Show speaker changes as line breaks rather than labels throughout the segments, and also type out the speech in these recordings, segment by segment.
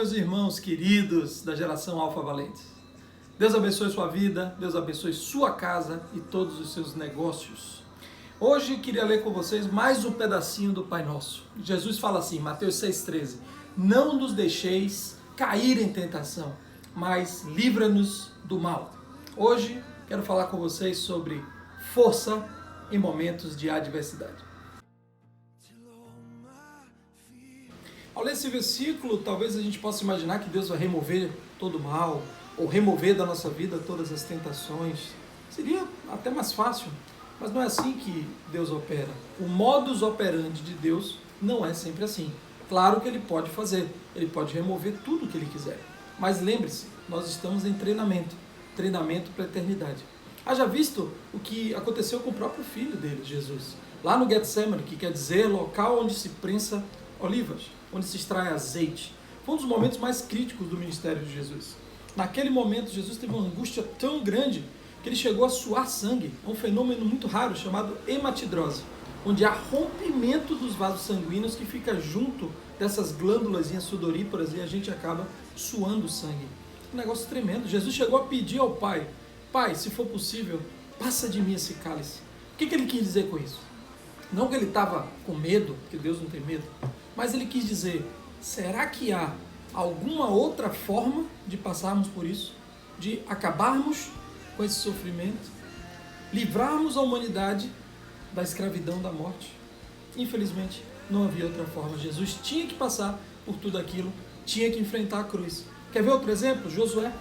Meus irmãos queridos da geração Alfa Valentes, Deus abençoe sua vida, Deus abençoe sua casa e todos os seus negócios. Hoje queria ler com vocês mais um pedacinho do Pai Nosso. Jesus fala assim, Mateus 6,13: Não nos deixeis cair em tentação, mas livra-nos do mal. Hoje quero falar com vocês sobre força em momentos de adversidade. Ao ler esse versículo, talvez a gente possa imaginar que Deus vai remover todo o mal, ou remover da nossa vida todas as tentações. Seria até mais fácil, mas não é assim que Deus opera. O modus operandi de Deus não é sempre assim. Claro que Ele pode fazer, Ele pode remover tudo o que Ele quiser. Mas lembre-se, nós estamos em treinamento para a eternidade. Haja visto o que aconteceu com o próprio filho dele, Jesus. Lá no Getsemane, que quer dizer local onde se prensa olivas, onde se extrai azeite. Foi um dos momentos mais críticos do ministério de Jesus. Naquele momento, Jesus teve uma angústia tão grande que ele chegou a suar sangue. É um fenômeno muito raro chamado hematidrose, onde há rompimento dos vasos sanguíneos que fica junto dessas glândulas sudoríparas e a gente acaba suando sangue. Um negócio tremendo. Jesus chegou a pedir ao Pai: Pai, se for possível, passa de mim esse cálice. O que ele quis dizer com isso? Não que ele estava com medo, porque Deus não tem medo, mas ele quis dizer, será que há alguma outra forma de passarmos por isso? De acabarmos com esse sofrimento? Livrarmos a humanidade da escravidão da morte? Infelizmente, não havia outra forma. Jesus tinha que passar por tudo aquilo, tinha que enfrentar a cruz. Quer ver outro exemplo? Josué.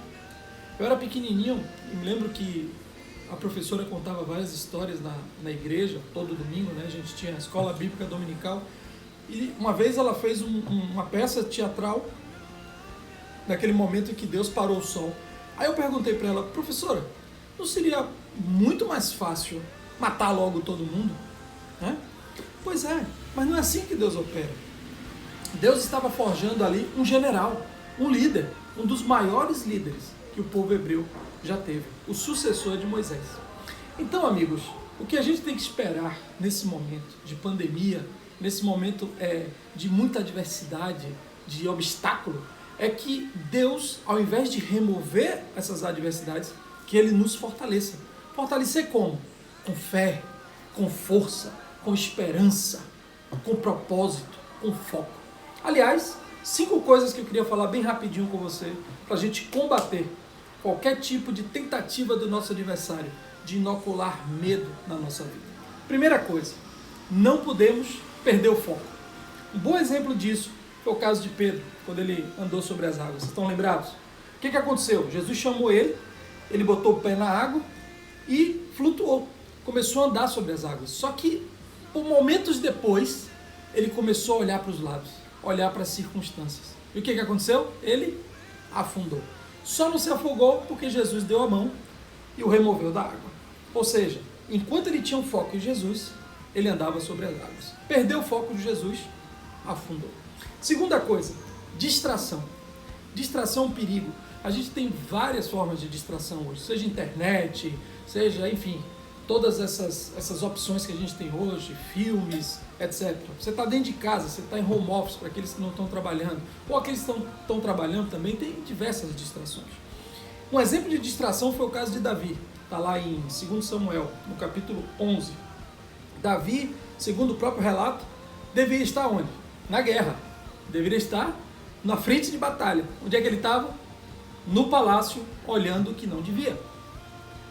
Eu era pequenininho e me lembro que a professora contava várias histórias na igreja, todo domingo, né? A gente tinha a escola bíblica dominical. E uma vez ela fez uma peça teatral, naquele momento em que Deus parou o sol. Aí eu perguntei para ela, professora, não seria muito mais fácil matar logo todo mundo? Né? Pois é, mas não é assim que Deus opera. Deus estava forjando ali um general, um líder, um dos maiores líderes que o povo hebreu já teve, o sucessor de Moisés. Então, amigos, o que a gente tem que esperar nesse momento de pandemia, nesse momento de muita adversidade, de obstáculo, é que Deus, ao invés de remover essas adversidades, que Ele nos fortaleça. Fortalecer como? Com fé, com força, com esperança, com propósito, com foco. Aliás, 5 coisas que eu queria falar bem rapidinho com você, para a gente combater qualquer tipo de tentativa do nosso adversário de inocular medo na nossa vida. Primeira coisa, não podemos perder o foco. Um bom exemplo disso foi o caso de Pedro, quando ele andou sobre as águas. Vocês estão lembrados? O que aconteceu? Jesus chamou ele botou o pé na água e flutuou. Começou a andar sobre as águas. Só que, por momentos depois, ele começou a olhar para os lados, olhar para as circunstâncias. E o que aconteceu? Ele afundou. Só não se afogou porque Jesus deu a mão e o removeu da água. Ou seja, enquanto ele tinha um foco em Jesus, ele andava sobre as águas. Perdeu o foco de Jesus, afundou. Segunda coisa, distração. Distração é um perigo. A gente tem várias formas de distração hoje, seja internet, seja, enfim, todas essas opções que a gente tem hoje, filmes, etc. Você está dentro de casa, você está em home office, para aqueles que não estão trabalhando, ou aqueles que estão trabalhando também, tem diversas distrações. Um exemplo de distração foi o caso de Davi, está lá em 2 Samuel, no capítulo 11. Davi, segundo o próprio relato, deveria estar onde? Na guerra. Deveria estar na frente de batalha. Onde é que ele estava? No palácio, olhando o que não devia.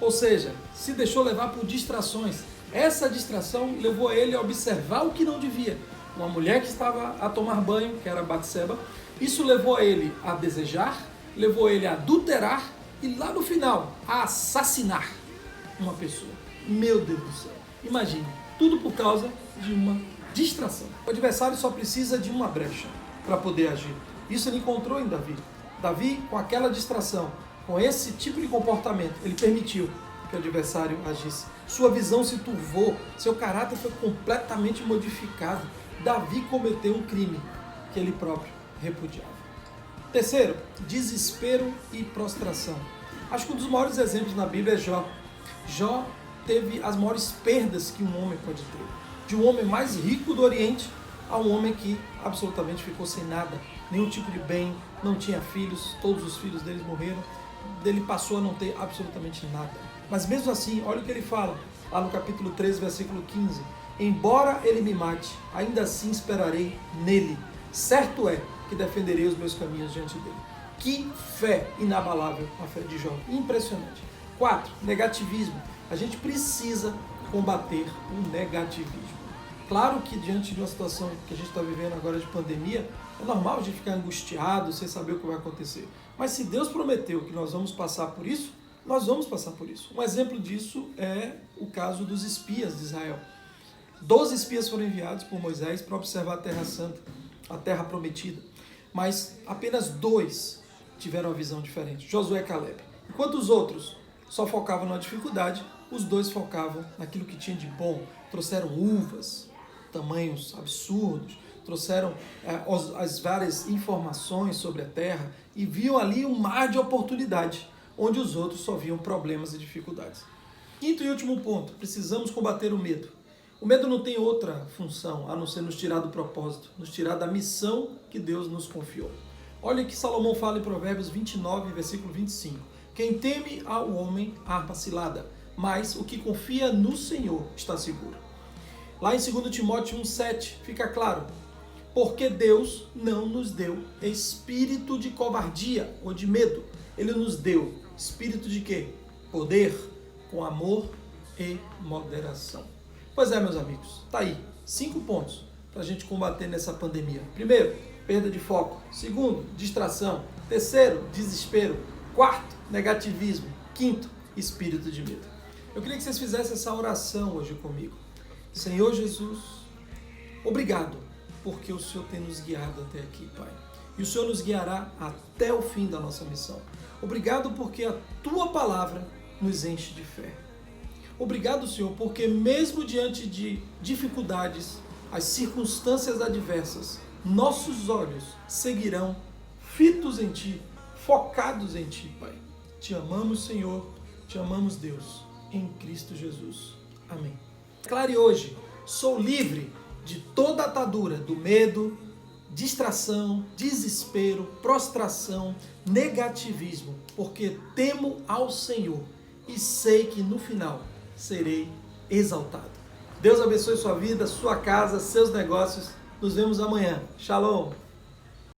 Ou seja, se deixou levar por distrações. Essa distração levou ele a observar o que não devia. Uma mulher que estava a tomar banho, que era Batseba. Isso levou ele a desejar, levou ele a adulterar e lá no final, a assassinar uma pessoa. Meu Deus do céu. Imagine, tudo por causa de uma distração. O adversário só precisa de uma brecha para poder agir. Isso ele encontrou em Davi. Davi, com aquela distração, com esse tipo de comportamento, ele permitiu que o adversário agisse. Sua visão se turvou, seu caráter foi completamente modificado. Davi cometeu um crime que ele próprio repudiava. Terceiro, desespero e prostração. Acho que um dos maiores exemplos na Bíblia é Jó. Jó teve as maiores perdas que um homem pode ter. De um homem mais rico do Oriente a um homem que absolutamente ficou sem nada. nenhum tipo de bem, não tinha filhos, todos os filhos deles morreram, ele passou a não ter absolutamente nada. Mas mesmo assim, olha o que ele fala, lá no capítulo 13, versículo 15. Embora ele me mate, ainda assim esperarei nele. Certo é que defenderei os meus caminhos diante dele. Que fé inabalável a fé de Jó. Impressionante. 4. Negativismo. A gente precisa combater o negativismo. Claro que diante de uma situação que a gente está vivendo agora de pandemia, é normal a gente ficar angustiado, sem saber o que vai acontecer. Mas se Deus prometeu que nós vamos passar por isso, nós vamos passar por isso. Um exemplo disso é o caso dos espias de Israel. 12 espias foram enviados por Moisés para observar a Terra Santa, a Terra Prometida. Mas apenas 2 tiveram uma visão diferente, Josué e Caleb. Enquanto os outros só focavam na dificuldade, os 2 focavam naquilo que tinha de bom. Trouxeram uvas, tamanhos absurdos, trouxeram as várias informações sobre a terra e viam ali um mar de oportunidade, onde os outros só viam problemas e dificuldades. Quinto e último ponto, precisamos combater o medo. O medo não tem outra função a não ser nos tirar do propósito, nos tirar da missão que Deus nos confiou. Olha o que Salomão fala em Provérbios 29, versículo 25. Quem teme ao homem arma cilada, mas o que confia no Senhor está seguro. Lá em 2 Timóteo 1,7 fica claro, porque Deus não nos deu espírito de covardia ou de medo. Ele nos deu espírito de quê? Poder, com amor e moderação. Pois é, meus amigos, tá aí 5 pontos para a gente combater nessa pandemia. Primeiro, perda de foco. Segundo, distração. Terceiro, desespero. Quarto, negativismo. Quinto, espírito de medo. Eu queria que vocês fizessem essa oração hoje comigo. Senhor Jesus, obrigado, porque o Senhor tem nos guiado até aqui, Pai. E o Senhor nos guiará até o fim da nossa missão. Obrigado porque a Tua palavra nos enche de fé. Obrigado, Senhor, porque mesmo diante de dificuldades, as circunstâncias adversas, nossos olhos seguirão fitos em Ti, focados em Ti, Pai. Te amamos, Senhor, te amamos, Deus, em Cristo Jesus. Amém. Declare hoje, sou livre de toda atadura do medo, distração, desespero, prostração, negativismo, porque temo ao Senhor e sei que no final serei exaltado. Deus abençoe sua vida, sua casa, seus negócios. Nos vemos amanhã. Shalom!